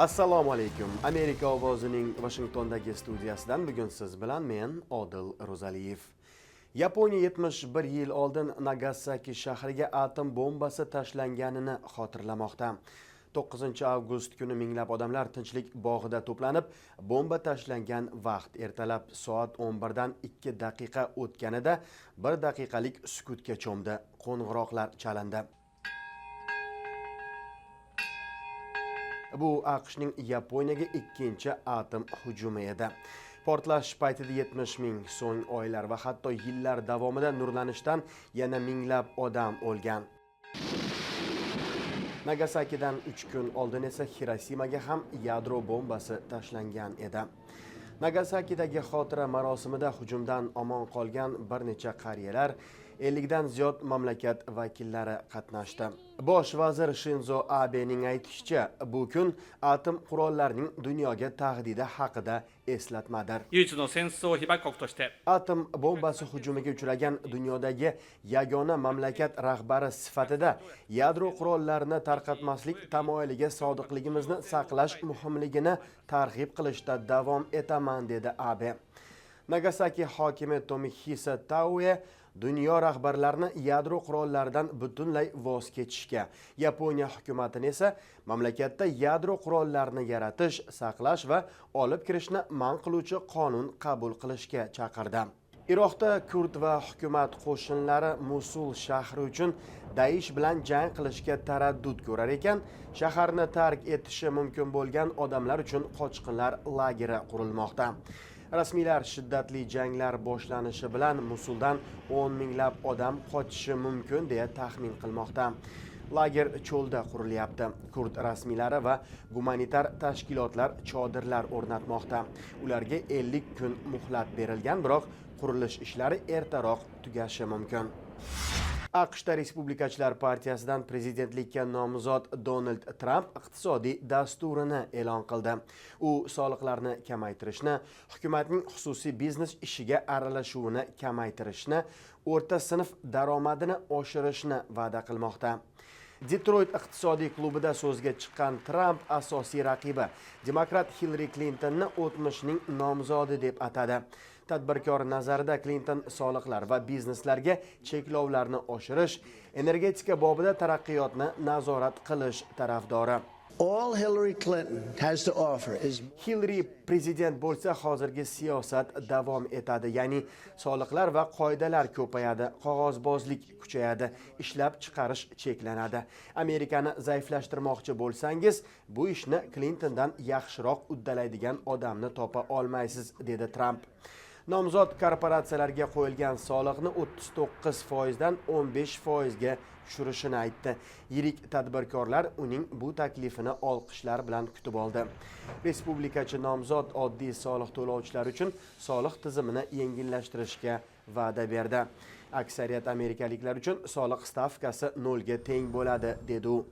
Assalomu alaykum. Amerika ovozining Washingtondagi studiyasidan bugun siz bilan men Odil Ro'zaliyev. Yaponiya 71 yil oldin Nagasaki shahriga atom bombasi tashlanganini xotirlamoqda. 9-avgust kuni minglab odamlar Tinchlik bog'ida to'planib, bomba tashlangan vaqt ertalab soat 11 dan 2 daqiqa o'tganida 1 daqiqalik sukutga cho'mdi. Qo'ng'iroqlar chalindi. Bu AQShning Yaponiyaga ikkinchi atom hujumi edi. Portlash paytida 70 ming, so'ng oylar va hatto yillar davomida nurlanishdan yana minglab odam o'lgan. Nagasakidan 3 kun oldin esa Hirosimaga ham yadro bombasi tashlangan edi. Nagasakidagi xotira marosimida hujumdan omon qolgan bir necha qariyalar, 50 dan ziyod mamlakat vakillari qatnashdi. Bosh vazir Shinzo Abening aytishicha, bu kun atom qurollarining dunyoga tahdidi haqida eslatmadir. Atom bombasi hujumiga uchragan dunyodagi yagona mamlakat rahbari sifatida yadro qurollarini tarqatmaslik tamoyiliga sodiqligimizni saqlash muhimligini targ'ib qilishda davom etaman, dedi Abe. Nagasaki hokimi Tomihisa Taue dunyo rahbarlarini yadro qurollaridan butunlay voz kechishga, Yaponiya hukumatini esa mamlakatda yadro qurollarini yaratish, saqlash va olib kirishni man qiluvchi qonun qabul qilishga chaqirdi. Iroqda kurd va hukumat qo'shinlari Musul shahri uchun Daesh bilan jang qilishga taraddud ko'rar ekan, shaharni tark etishi mumkin bo'lgan odamlar uchun qochqinlar lageri qurilmoqda. Rasmiylar shiddatli janglar boshlanishi bilan Musuldan 10 minglab odam qochishi mumkin deya taxmin qilmoqda. Lager cho'lda qurilyapti. Kurd rasmiylari va gumanitar tashkilotlar chodirlar o'rnatmoqda. Ularga 50 kun muhlat berilgan, biroq qurilish ishlari ertaroq tugashi mumkin. AQShda Respublikachilar partiyasidan prezidentlikka nomzod Donald Trump iqtisodiy dasturini e'lon qildi. U soliqlarni kamaytirishni, hukumatning xususiy biznes ishiga aralashuvini kamaytirishni, o'rta sinf daromadini oshirishni va'da qilmoqda. Detroit iqtisodiy klubida so'zga chiqqan Trump asosiy raqibi demokrat Hillary Clintonni o'tmishning nomzodi deb atadi. Tadbirkor nazarida Clinton soliqlar va bizneslarga cheklovlarni oshirish, energetika bobida taraqqiyotni nazorat qilish tarafdori. All Hillary Clinton has to offer is Hillary prezident bo'lsa hozirgi siyosat davom etadi, ya'ni soliqlar va qoidalar ko'payadi, qog'ozbozlik kuchayadi, ishlab chiqarish cheklanadi. Amerikani zaiflashtirmoqchi bo'lsangiz, bu ishni Clintondan yaxshiroq uddalaydigan odamni topa olmaysiz, dedi Trump. Nomzod korporatsiyalarga qo'yilgan soliqni 39% dan 15% ga tushirishini aytdi. Yirik tadbirkorlar uning bu taklifini olqishlar bilan kutib oldi. Respublikachi nomzod oddiy soliq to'lovchilar uchun soliq tizimini yengillashtirishga va'da berdi. Aksariyat amerikaliklar uchun soliq stavkasi 0 ga teng bo'ladi, dedi u.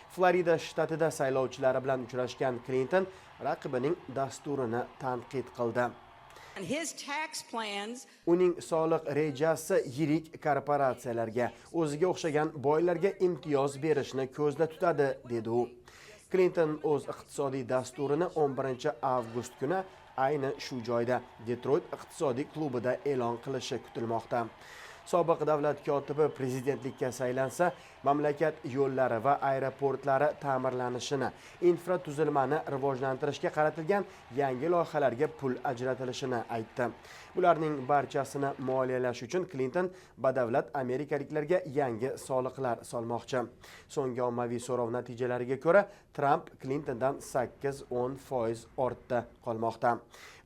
Florida shtatida saylovchilari bilan uchrashgan Clinton raqibining dasturini tanqid qildi. Uning soliq rejasi yirik korporatsiyalarga, o'ziga o'xshagan boylarga imtiyoz berishni ko'zda tutadi, dedi u. Clinton o'z iqtisodiy dasturini 11-avgust kuni ayni shu joyda Detroit iqtisodiy klubida e'lon qilishi kutilmoqda. Sobiq davlat kotibi prezidentlikka saylansa, mamlakat yo'llari va aeroportlari ta'mirlanishini, infratuzilmani rivojlantirishga qaratilgan yangi loyihalarga pul ajratilishini aytdi. Bularning barchasini moliyalash uchun Clinton badavlat amerikaliklarga yangi soliqlar solmoqchi. So'nggi ommaviy so'rov natijalariga ko'ra, Trump Clintondan 8-10% ortda qolmoqda.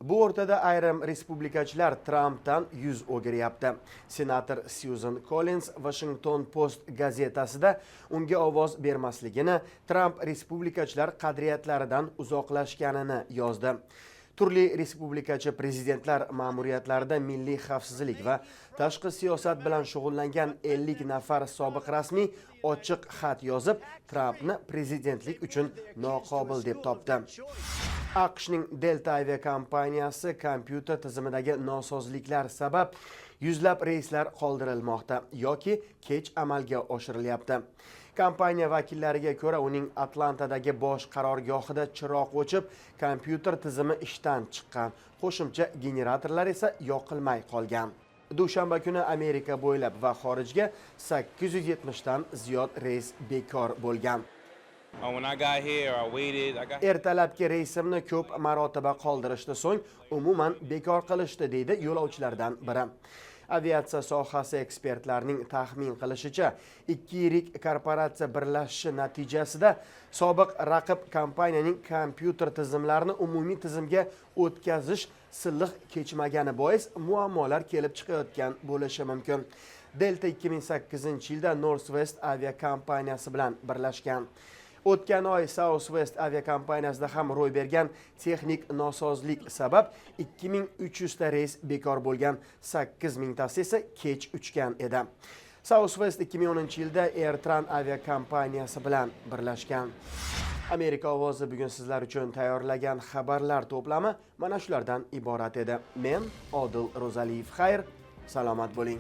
Bu o'rtada ayrim respublikachilar Trumpdan yuz o'giryapti. Senator Susan Collins Washington Post gazetasida unga ovoz bermasligini, Trump respublikachilar qadriyatlaridan uzoqlashganini yozdi. Turli respublikachi prezidentlar ma'muriyatlarida milliy xavfsizlik va tashqi siyosat bilan shug'ullangan 50 nafar sobiq rasmiy ochiq xat yozib, Trumpni prezidentlik uchun noqobil deb topdi. AQShning Delta aviakompaniyasi kompyuter tizimidagi nosozliklar sabab yuzlab reyslar qoldirilmoqda yoki kech amalga oshirilyapti. Kompaniya vakillariga ko'ra, uning Atlantadagi bosh qarorgohida chiroq o'chib, kompyuter tizimi ishdan chiqqan. Qo'shimcha generatorlar esa yoqilmay qolgan. Dushanba kuni Amerika bo'ylab va xorijga 870 dan ziyod reys bekor bo'lgan. Ertalabki reysimni ko'p marotaba qoldirishdi, so'ng umuman bekor qilishdi, deydi yo'lovchilardan biri. Aviatsiya sohasi ekspertlarining taxmin qilishicha, ikki yirik korporatsiya birlashishi natijasida sobiq raqib kompaniyaning kompyuter tizimlarini umumiy tizimga o'tkazish silliq kechmagani bois muammolar kelib chiqayotgan bo'lishi mumkin. Delta 2008-yilda Northwest aviakompaniyasi bilan birlashgan. O'tgan oy Southwest aviakompaniyasida ham ro'y bergan texnik nosozlik sabab 2300 ta reys bekor bo'lgan, 8000 tasi esa kech uchgan edi. Southwest 2010-yilda AirTran aviakompaniyasi bilan birlashgan. Amerika ovozi bugun sizlar uchun tayyorlagan xabarlar to'plami mana shulardan iborat edi. Men Odil Ro'zaliyev. Xayr, salomat bo'ling.